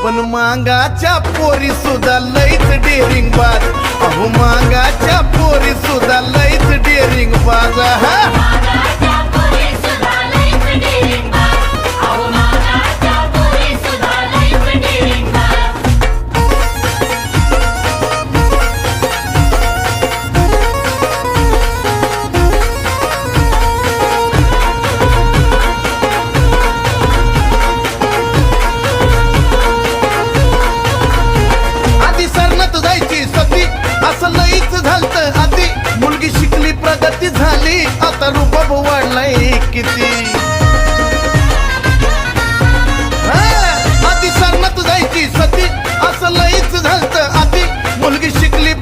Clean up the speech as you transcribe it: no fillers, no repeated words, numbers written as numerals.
पण मांगाच्या पोरी सुद्धा लईच डेअरिंग बाज. अहो मांगाच्या पोरी सुद्धा लईच डेअरिंग बाज. हा असं लईच झालत आधी. मुलगी शिकली प्रगती झाली आता रुबाब वाढलाय किती. आधी सरनात जायची सती असं लईच झालत आधी. मुलगी शिकली